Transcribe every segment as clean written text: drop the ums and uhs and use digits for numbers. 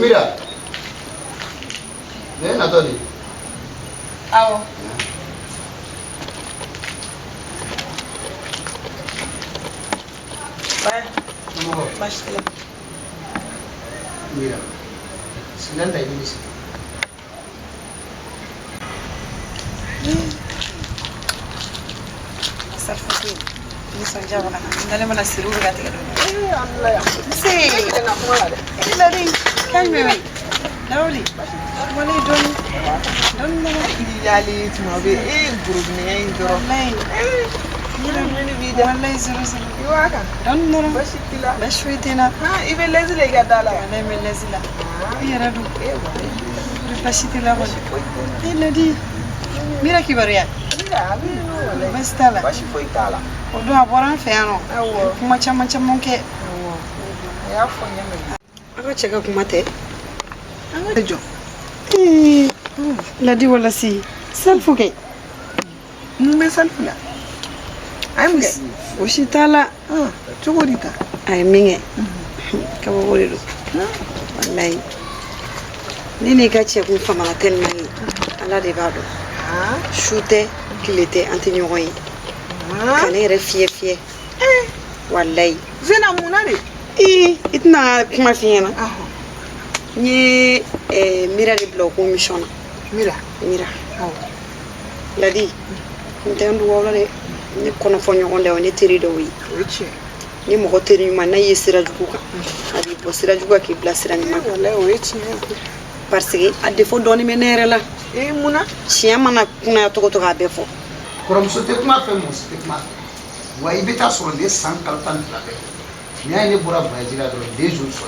Mira, ven a Tony. Awo. Başlayalım. Mira, sinan da yi misi. Sarfati. Nisan jabana. Ndale mana siru ga tiga do. Allah ya. Si. Ina kuma da. Ila di. Kan me mai. Lawli. Wala don mana Iyali tuma be group ne yin doro. wallahi. Mira mini video. Wallahi zuru. Iwaka. Don mana. Bashi kila. Bashwitina. Ha ibe lezile ga dala. Wallahi me lazila. Ira do. Ewa. Bashitila wala. Ila di. Mira kibaria. Mira, abi no wala. Bastala. Bashi foi tala. Odo abora fe ano. Awo. Kuma chama ke. Awo. Ya fo nyame. Aka cheka kuma te. Anga jo. Ladi wala si. Selfu ke. Numbe salfula. Ai muge. Oshitala. Chogorita. Ay minge. Kaba wori do. Wallahi. Nini ka che kun fama tellement. Ala de bado. Shooter qu'il était anti-gnogoi. Kane re fie. Wallahi. Zena munare. Itna kuma fiena. Ni mira de bloco mission. Mira. Ladi. Ntendu wala de ni kono fo nyogonde o ni teri do wi. Oche. Ni mo hoteri ma na yesira jukuka. Abi bo sira jukuka ki blasira ni ma. Wallahi oche. Parce que a défaut doni menere la. Muna. Chien mana kuna to ga befo. Korom so te kuma fe mo te kuma. Wa ibeta so le san kaltan la be. Ni ay ne bura bajira do 2 jours so.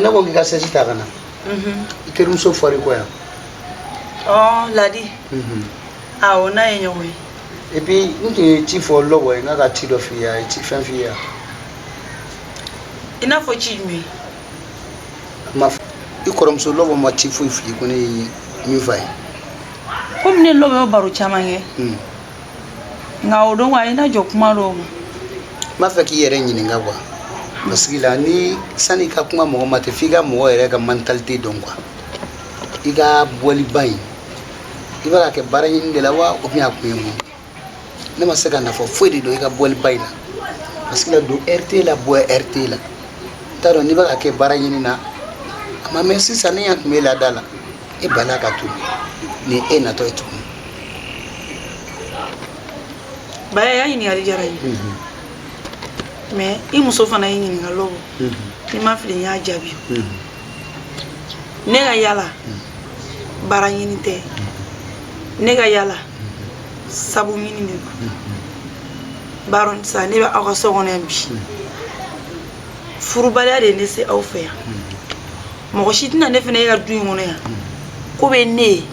Na ko ga sesi ta kana. Iterum so fori ko ya. Oh, Ladi. Awo na yenyo we. Et puis nous te chief lowo nga ga ti do fi ya, ti fan fi ya. Ina fo chi mi. Ma ikorom so lowo ma chief fi ko ni mi fay. Comme ne lowo baro chama nge. Nga odo wa ina jo kuma ro. Ma fa ki yere nyini nga kwa. Parce que là ni sani ka kuma mo ma te figa mo yere ka mentalité donc quoi. Iga boli bay. Iba ka bara yin de la wa o mi akwe mo. Ne ma seka na fo fodi do iga boli bay na. Parce que là do RT la bo RT la. Taro ni ba ka bara yin na. Ma merci sani yak me la dala. E bala ka tu. Ni e na to etu. Ba ya yini ali jara yi. Mais i muso fana yini nga lobo. Ni ma fili ya jabi. Ne ga yala. Bara yini te. Ne ga yala. Sabu yini ne. Baron sa ne ba aka so ngone bi. Furu bala de ne se aw fe ya. Mo shitina ne fene ya du ngone ya. Ko be ne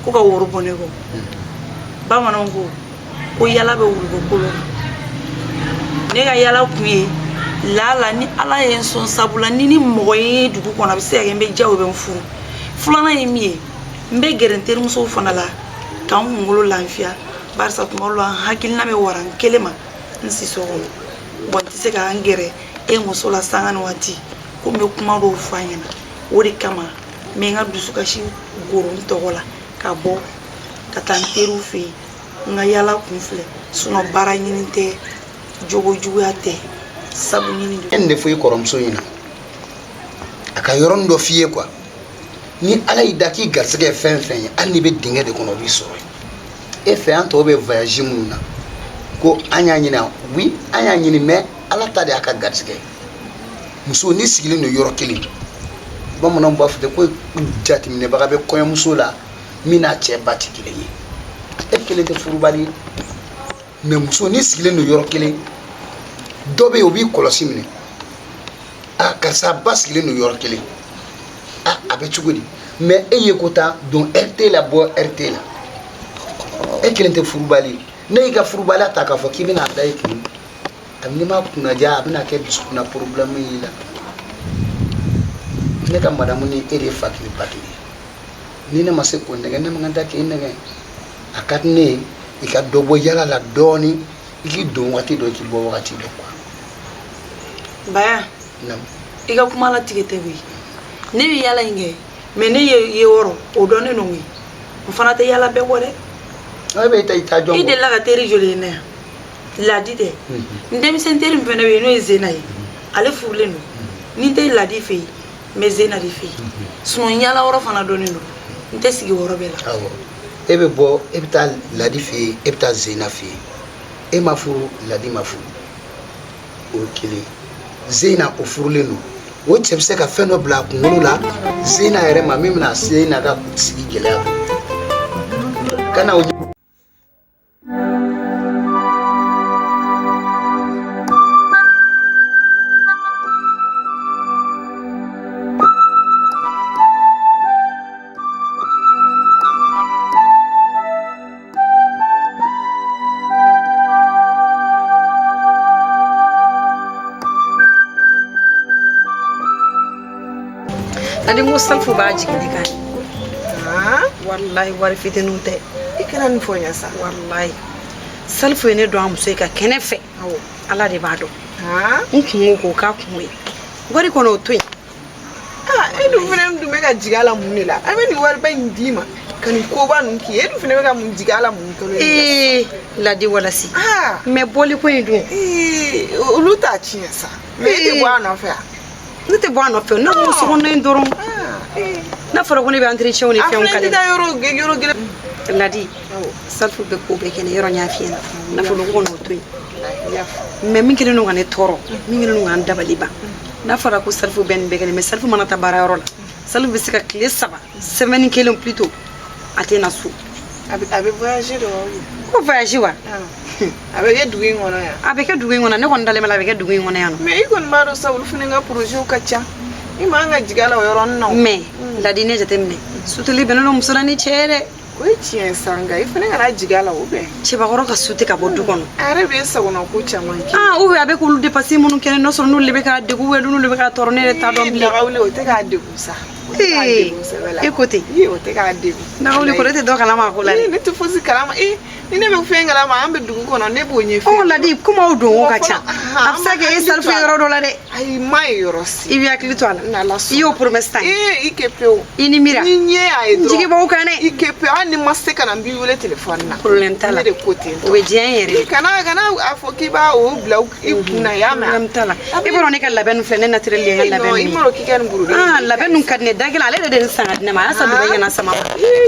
ko ka woro bone ko. Ba manon ko yala be wuro ko lo. Ne ga yala kuye la ni ala en son sabula ni moye dugu kona be se ga be jawo be mfuru fulana ye mi ye mbe gerenter muso fana la kan ngolo lanfia barsa tuma lo hakilina me waran kelema nsi sogo bon tise ka angere e muso la sangana wati ko me kuma do fanyana wori kama me nga dusu kashi goro ntogola ka bo ka tanteru fe nga yala kunfle suno bara nyinite jogo jugate sabu nyini ende fo koromso yina aka yoron do fiye quoi ni ala idaki garsege fen ani be dinge de kono bi soro e fe anto be voyage muna ko anya nyina wi anya nyini me ala tade aka garsege muso ni sigile no yoro kili ba mo non ba fute ko jati mine ba be ko muso la mina che bati kile yi e kile te furubali me muso ni sigile no yoro kili dobe obi kolosi mine a karsa basigile no yoro kili abe chugudi mais eye kota don RT la bo RT la e kelente furubali ne ka furubali ta ka fo kibina dai ki amni ma kuna ja abina ke biskuna problem yi la ne ka madamu ni ere fakiri bakiri ni ne mase ko ndege ne nganda ke ndege akatne ika dobo yala la doni iki don wati do ki bo wati do kwa baya nam iga kuma la tigete bi ne bi yala nge me ne ye woro o doni no wi mfana te yala be wore ay be tay ta jongo ide la ga teri joli ne la dide ndem senteri mfana be no ezena yi ale furle no ni te la di fe me zena di fe suno yala woro fana doni no nte sigi woro be la awo ebe bo ebita la di fe ebita zena fe e ma furu la di ma furu o kile zena o furle no o tebse ka feno bla kungulu la zena ere ma mimna zena ga sigi gele kana o Nadi mo salfu ba jigini kan. Wallahi wari fitinu te. Ikana ni fonya sa. Wallahi. Salfu ne do amso ka kenefe. Awo. Ala de bado. Nkungo ko ka kunwe. Wari kono to yi. Edu fene mdu meka jigala munila. Abe ni wari ba ndima. Kani ko ba nunki edu fene meka mun jigala mun to le. La di wala si. Me boli ko ndu. Uluta chinya sa. Me de bwa na fa. Nite bwa no fe no mo so no ndoro. Na fara ko ne be entretien ni fe on kale. Da yoro gele. Ladi. Salfu be ko be kene yoro nyafi na fo ko no to yi. Me min kene no ngane toro. Min kene no ngane dabali ba. Na fara ko salfu ben be kene me salfu mana tabara yoro la. Salfu be sika clé saba. Semaine kelen plutôt. Atena su. Abe voyager do. Ko voyager wa? Abe ke dugi ngona ya. Abe ke dugi ngona ne ko ndale mala abe ke dugi ngona ya no. Me ikon baro sa ulu fene nga projet kacha. Ima nga jigala yoro no. Me la dine jatemne. Sutuli benano musora ni chere. We chien sanga ifene nga jigala ube. Cheba goro ka suti ka bodu kono. Are be sa wona ku chamanki. Ube abe ko lu dépasser munu kene no so no lebe ka de ku we lu lebe ka torne ta dom bi. La gawle o te ka de ku sa. Écoutez. O te ka de ku. Na gawle ko te do kala ma ko la. Ne te fosi kala ma ni ne be fenga la ma ambe dugu kono ne bo nye fe. Oh la di kuma o do ka cha. Afsa ke esal fe yoro do la de. Ay mai yoro si. Ibi akli to ala. Na la so. Iyo promesta. Ikepeo. Ini mira. Ni nye ay do. Jigi bo kane. Ikepeo ani masse kana mbi wole telephone na. Problème tala. De côté. O be dien yere. Kana afoki ba o bla ikuna ya ma. Problème tala. Iboro ne kala ben flene naturel le ngala ben. No imoro kikan buru. La ben nun kadne dagala ale de sanga ne ma asa do ngana sama.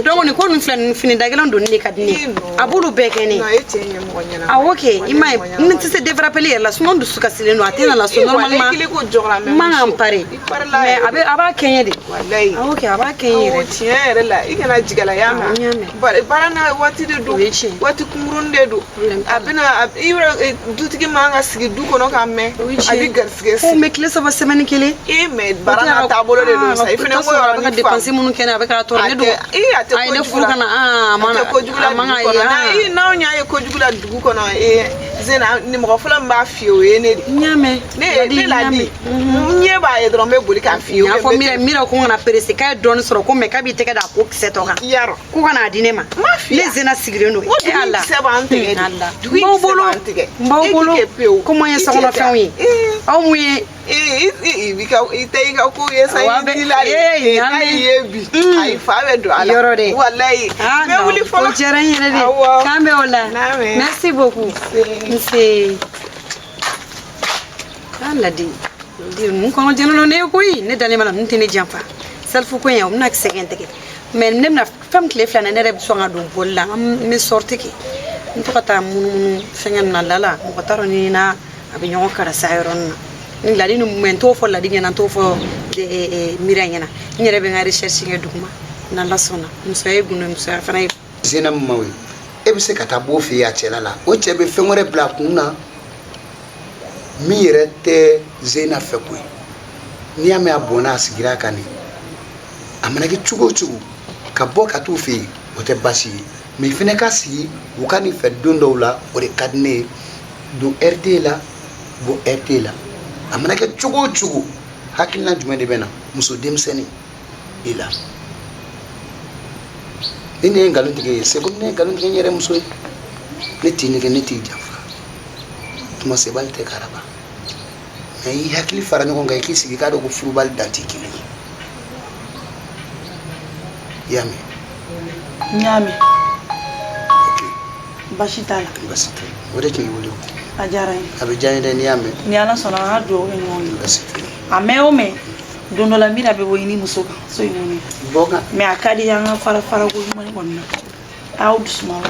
Donc ni ko nun flene fini dagala ndo ni kadne. Abulu bekene. Okay, imai nti se développer la sunon du suka sileno atena la sunon normalement ma ampare mais aba kenye de wallahi okay aba kenye de tiere la ikana jigala yama barana wati de do wati kumrunde do abina ibra dutigi manga sigi du kono kamme abi garsige o me clé ça va semaine kele me barana tabolo de do sa ifene mo yoro ka dépenser munu kene aba ka torne do ay ne furu kana mana ko jugula manga ya na nya e ko jugula dugu kono zena ni mo fula mba fio ene nyame ne la di nye ba e dron me boli ka fio ya fo mira ko ngana perese ka don soro ko me ka bi teke da ko kise to kan yaro ko kana dine ma le zena sigire no e alla se ba antege alla duwi se ba antege mbawbolo ko mo yen sa kono fen wi aw mu ye bika ite ga ko ye sa yi la ye bi ai fa be do ala wallahi me wuli fo ko jere yene de kambe wala merci beaucoup c'est alla di mun ko jeno ne ko yi ne dale mala ntene jamfa selfu ko yaw nak segente ke mais nemna fam clé flana ne reb so ngado bolla mi sorti ki nto kata mun fengen na lala mo ko taro ni na abi nyon kara sayron ni la dinu momento fo la dinya na to fo de miranya na ni rebe nga recherche nge duguma na la sona musaye gunu musaye fana zena mawe e be se kata bo fi ya chelala o chebe fengore bla kunna mi rete zena fekwe ni ame abona asigira kani amana ke chugo ka bo ka tu fi o te basi mi fene kasi wukani fe dondo la o de kadne do RT la bo RT la amana ke chugo hakilna jumende bena muso demseni ila ini ngalun tige se ko ne ngalun tige nyere muso ne tini ke ne ti jafa tuma se balte karaba ai hakili fara nyoko ngai kisi ka do ko furu bal danti kili yami nyami okay bashitala wode ki wole ajarai abijani de nyame ni ala sona hado enoni basitala ameome dondo la mira be boyini musoka so inoni boga me akadi yanga fara ko mo wonna out small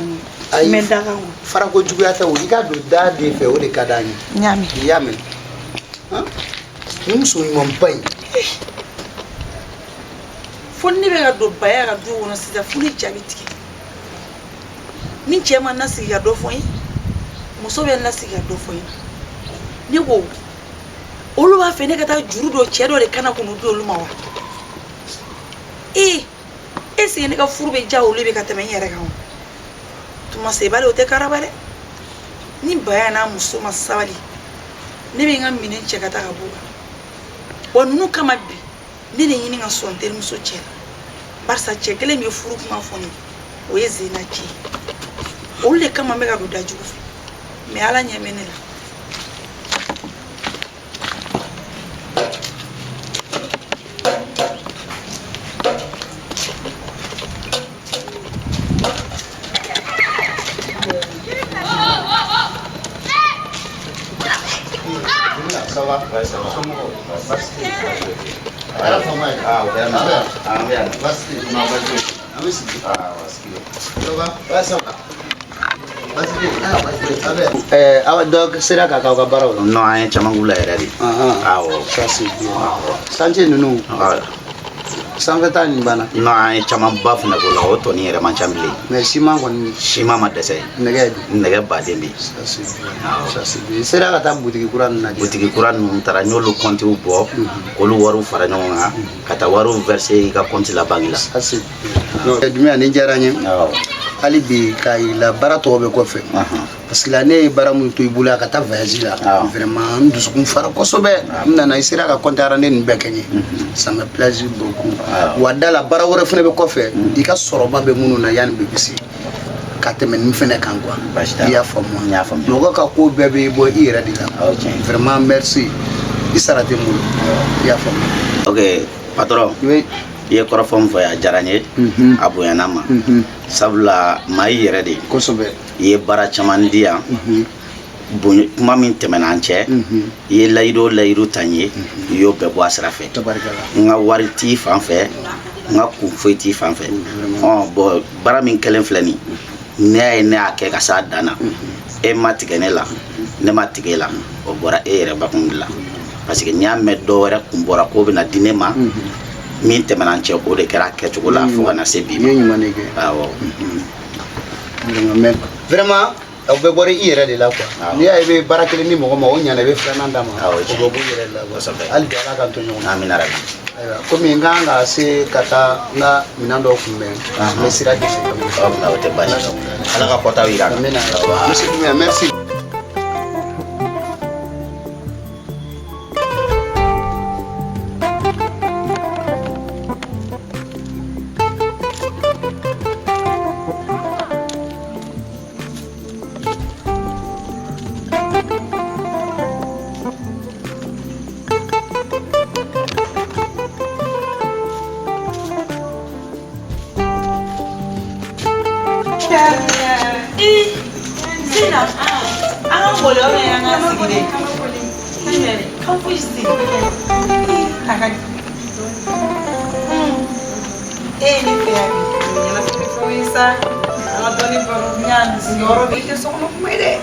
me daga fara ko jugu ata o iga do dade fe o de kadani nyami yame ha ni muso mo mpai fonni be ga do baya ga do wona sita funi jabitiki ni chema nasi ga do foyi muso be nasi ga do foyi ni go olu ba fene kata juru do chedo de kana kunu do olu mawa ese ne ka furu be jawo le be kata men yere kan tuma se bale o te karabare ni baya na muso masabali ne be ngam minen che kata ka buga wonu kama bi ne ne yini nga sontel muso che barsa che kele me furu kuma foni o yeze na chi o le kama me ga do daju me ala nyemenela awa dog sera ka ka baraw no ay chamangula eradi awo sasi sanje nunu sanfeta ni bana no ay chamam baf na gola oto ni era manchambili mais sima kon shima madese nege badembi sasi sera ka ta butiki kuran nu tara nyolu konti ubo kolu waru fara nyonga kata waru verser ka konti la bangila sasi no dumia ni jaranye ali bi kai la barato be ko fe parce que la ne bara mun to ibula ka ta voyage la vraiment ndusukun fara ko sobe nana isira ka kontara ne ni bekenye ça me plaisir beaucoup wadala bara wore fene be ko fe di ka soroba be munu na yan be bisi ka teme ni fene kan quoi ya famo no ka ko be be bo ira di la vraiment merci isara te mulu ya famo okay patron ye korofom fa ya jaranye abuyana ma sabla mai yere de kosobe ye bara chamandia kuma min temena nche ye layiro tanye yo be bo asrafe nga wariti fanfe nga ku feti fanfe bo bara min kelen flani ne ake ka sa dana e matigenela ne matigela o bora e yere bakundla parce que nyame do wara kumbora ko bina dinema min temananche o de kera ke chokola fo na sebi awo vraiment o be bore ire de la quoi ni ay be barakele ni mo o nyana be frana ndama o bo ire la wasabe al dala kan to nyona amina rabbi ko mi nganga se kata na minando kumbe mesira de se o na o te bashi ala ka kota wira amina merci Ang bolo na yan nga sige. Come please see. Ni fiari. Yana fisa. Ang doni baro nyan signoro dito so ko kumede.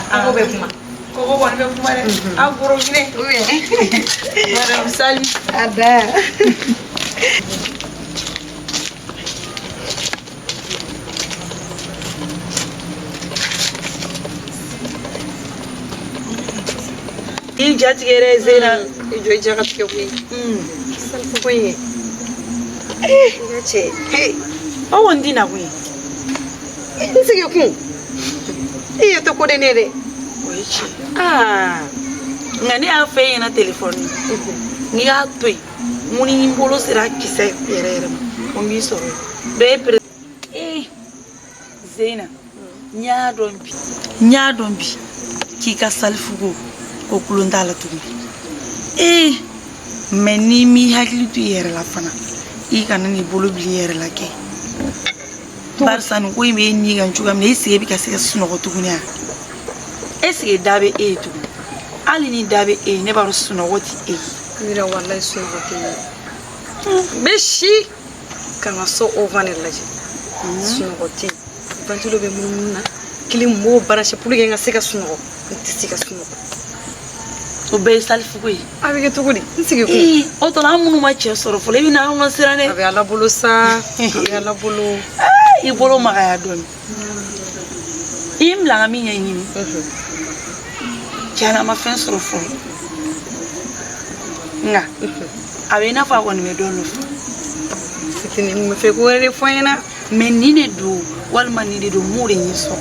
Ako be kuma. Koko bon be kuma re. Ang buro gine. Uye. Madam Sali. Ada. Il jati gere zena. Ijo jagat ke wi. Sal ko yi. Gache. Hey. O wondi na wi. Nsige ku. Iyo to ko de nere. Oichi. Ngani a fe na telefone. Ni a toy. Muni nimbolo sera kise yere. Kombi soro. Be pre. Zena. Nya dombi. Ki ka salfugo. Ko kulunda la tumi meni mi hakli tu yere la fana I kana ni bolo bli yere la ke barsan ko me ni gan chuga me isi bi ka se suno ko tugunya esi dabe tu ali ni dabe ne baro suno woti mira wallahi suno woti beshi kana so ovane laje suno woti bantulo be munna kilim mo barashe puluge nga se ka suno ko tisika suno o be salfugo avec to gudi nsigi ko o to na munu ma che soro fole bi na no sirane avec ala bolo sa avec ala bolo I bolo magaya don im la mi nyini kana ma fen soro fo nga abe na fa woni me don lo fitini me fe ko re fo yana men ni ne do wal man ni do muri ni so